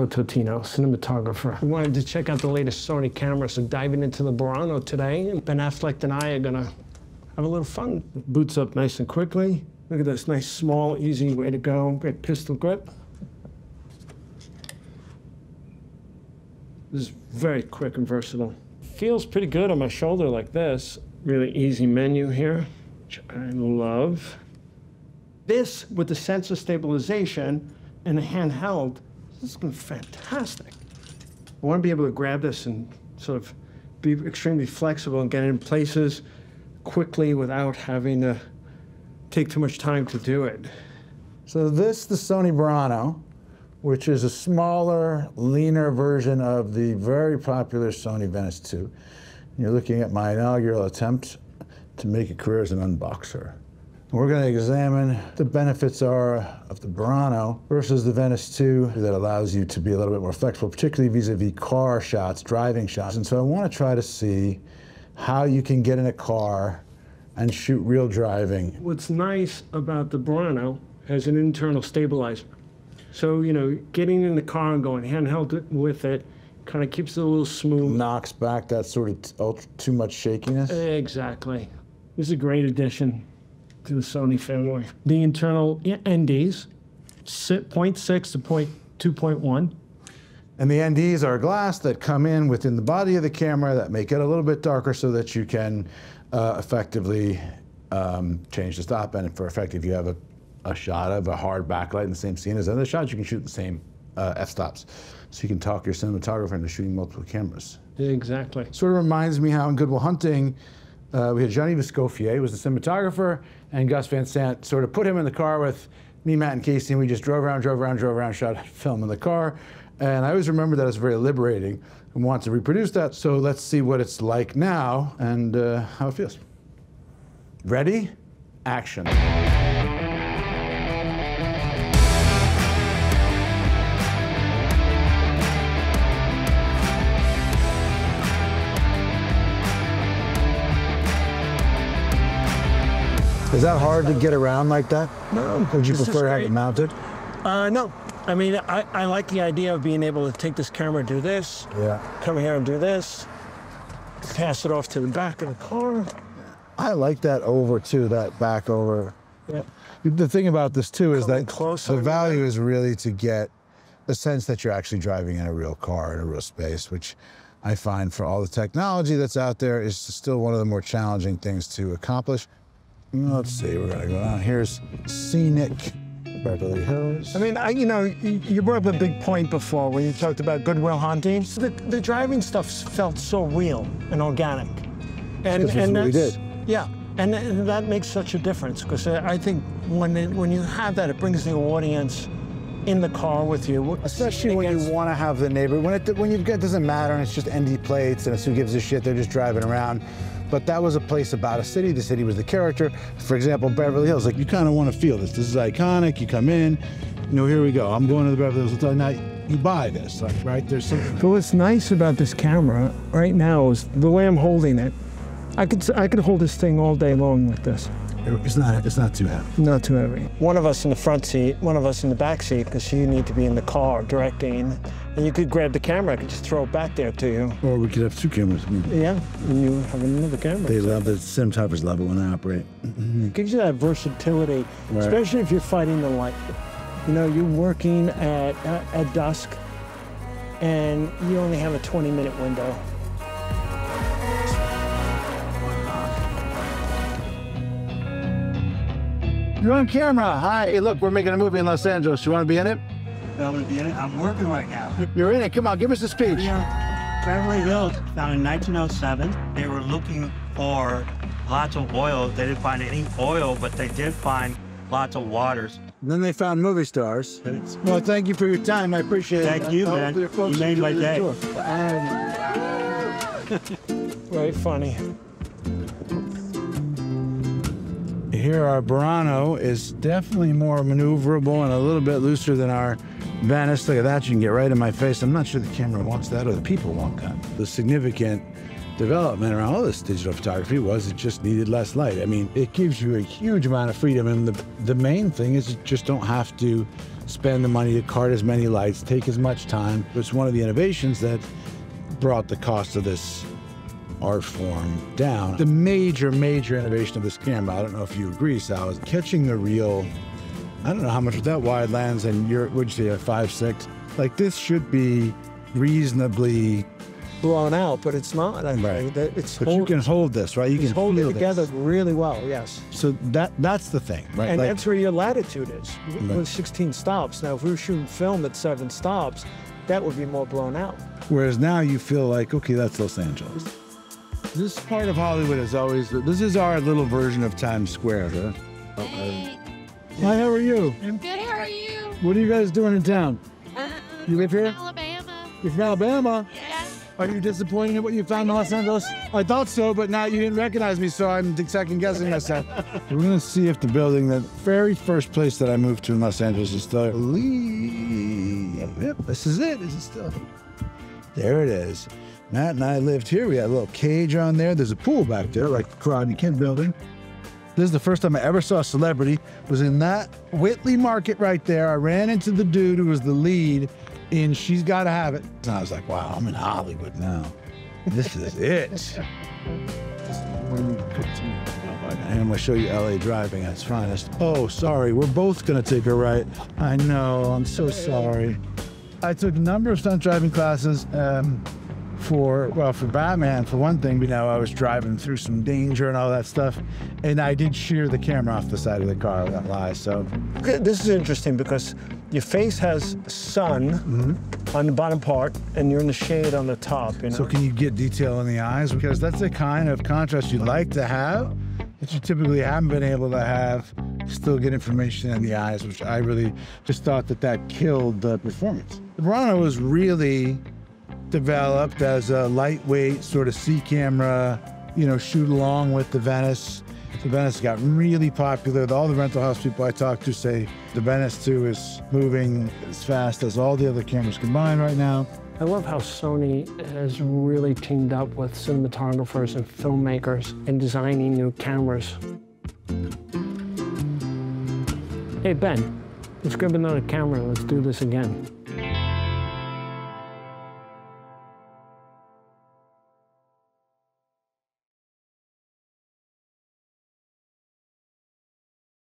Totino, cinematographer. We wanted to check out the latest Sony camera, so diving into the Burano today. And Ben Affleck and I are gonna have a little fun. Boots up nice and quickly. Look at this nice, small, easy way to go. Great pistol grip. This is very quick and versatile. Feels pretty good on my shoulder like this. Really easy menu here, which I love. This, with the sensor stabilization and the handheld, this is going to be fantastic. I want to be able to grab this and sort of be extremely flexible and get it in places quickly without having to take too much time to do it. So this, the Sony BURANO, which is a smaller, leaner version of the very popular Sony Venice 2. You're looking at my inaugural attempt to make a career as an unboxer. We're going to examine the benefits are of the BURANO versus the Venice 2 that allows you to be a little bit more flexible, particularly vis-a-vis car shots, driving shots. And so I want to try to see how you can get in a car and shoot real driving. What's nice about the BURANO has an internal stabilizer. So, you know, getting in the car and going handheld with it kind of keeps it a little smooth. Knocks back that sort of too much shakiness. Exactly. This is a great addition to the Sony family. The internal NDs, 0.6 to 2.1. And the NDs are glass that come in within the body of the camera that make it a little bit darker so that you can effectively change the stop. And for effective, you have a shot of a hard backlight in the same scene as other shots, you can shoot the same f-stops. So you can talk your cinematographer into shooting multiple cameras. Exactly. Sort of reminds me how in Good Will Hunting, we had Johnny Viscoffier, who was the cinematographer, and Gus Van Sant sort of put him in the car with me, Matt, and Casey, and we just drove around, shot film in the car. And I always remember that as very liberating and want to reproduce that. So let's see what it's like now and how it feels. Ready? Action. Is that hard to get around like that? No. Would you prefer to have it mounted? No. I mean, I like the idea of being able to take this camera, do this, come here and do this, pass it off to the back of the car. I like that over too, that back over. Yeah. The thing about this too is that closer, the value is really to get the sense that you're actually driving in a real car, in a real space, which I find for all the technology that's out there is still one of the more challenging things to accomplish. Let's see, we're gonna go down. Here's scenic Beverly Hills. I mean, you know, you brought up a big point before when you talked about Good Will Hunting. The driving stuff felt so real and organic. And that's what we did. Yeah, and that makes such a difference, because I think when you have that, it brings the audience in the car with you. Especially when you want to have the neighbor, when you've got, it doesn't matter and it's just ND plates and it's who gives a shit, they're just driving around. But that was a place about a city. The city was the character. For example, Beverly Hills, like you kind of want to feel this. This is iconic. You come in, you know, here we go. I'm going to the Beverly Hills Hotel. Now you buy this, like, right? There's something. But what's nice about this camera right now is the way I'm holding it. I could hold this thing all day long like this. It's not too heavy. Not too heavy. One of us in the front seat, one of us in the back seat, because you need to be in the car directing. And you could grab the camera, I could just throw it back there to you. Or we could have two cameras. Yeah, and you have another camera. They love the cinematographers love it when they operate. It gives you that versatility, right. Especially if you're fighting the light. You know, you're working at dusk, and you only have a 20-minute window. You're on camera. Hi. Hey, look, we're making a movie in Los Angeles. You want to be in it? I'm going to be in it. I'm working right now. You're in it. Come on, give us a speech. Yeah. Beverly Hills, found in 1907. They were looking for lots of oil. They didn't find any oil, but they did find lots of waters. And then they found movie stars. Well, thank you for your time. I appreciate it. Thank you, man. You made my day. Very funny. Here, our Burano is definitely more maneuverable and a little bit looser than our Venice. Look at that, you can get right in my face. I'm not sure the camera wants that or the people want that. The significant development around all this digital photography was it just needed less light. I mean, it gives you a huge amount of freedom, and the main thing is you just don't have to spend the money to cart as many lights, take as much time. It's one of the innovations that brought the cost of this art form down. The major innovation of this camera, I don't know if you agree, Sal, is catching the real, I don't know how much with that wide lens, and you're, what'd you say, a 5.6? Like, this should be reasonably blown out, but it's not. I right. think it's but you can hold this, right? You can hold it feel together this. really well. Yes. So that's the thing, right? And like, that's where your latitude is. Right. With 16 stops. Now, if we were shooting film at 7 stops, that would be more blown out. Whereas now you feel like, okay, that's Los Angeles. This part of Hollywood is always, this is our little version of Times Square, huh? Hey. Hi, how are you? I'm good, how are you? What are you guys doing in town? You live here? Alabama. You're from Alabama? Yes. Are you disappointed in what you found in Los Angeles? I thought so, but now you didn't recognize me, so I'm second guessing myself. We're gonna see if the building, the very first place that I moved to in Los Angeles is still there. Yep, this is it. This is still. There it is. Matt and I lived here. We had a little cage on there. There's a pool back there, like the Rodney King building. This is the first time I ever saw a celebrity. Was in that Whitley Market right there. I ran into the dude who was the lead in She's Gotta Have It. And I was like, wow, I'm in Hollywood now. This is it. And I'm gonna show you LA driving at its finest. Oh, sorry, we're both gonna take a right. I know, I'm so sorry. I took a number of stunt driving classes for Batman, for one thing. You know, I was driving through some danger and all that stuff, and I did shear the camera off the side of the car, I won't lie, so. This is interesting because your face has sun on the bottom part, and you're in the shade on the top, you know? So can you get detail in the eyes? Because that's the kind of contrast you'd like to have, that you typically haven't been able to have, still get information in the eyes, which I really just thought that killed the performance. The Burano was really developed as a lightweight sort of C camera, you know, shoot along with the Venice. The Venice got really popular. All the rental house people I talk to say the Venice 2 is moving as fast as all the other cameras combined right now. I love how Sony has really teamed up with cinematographers and filmmakers in designing new cameras. Hey, Ben, let's grab another camera. Let's do this again.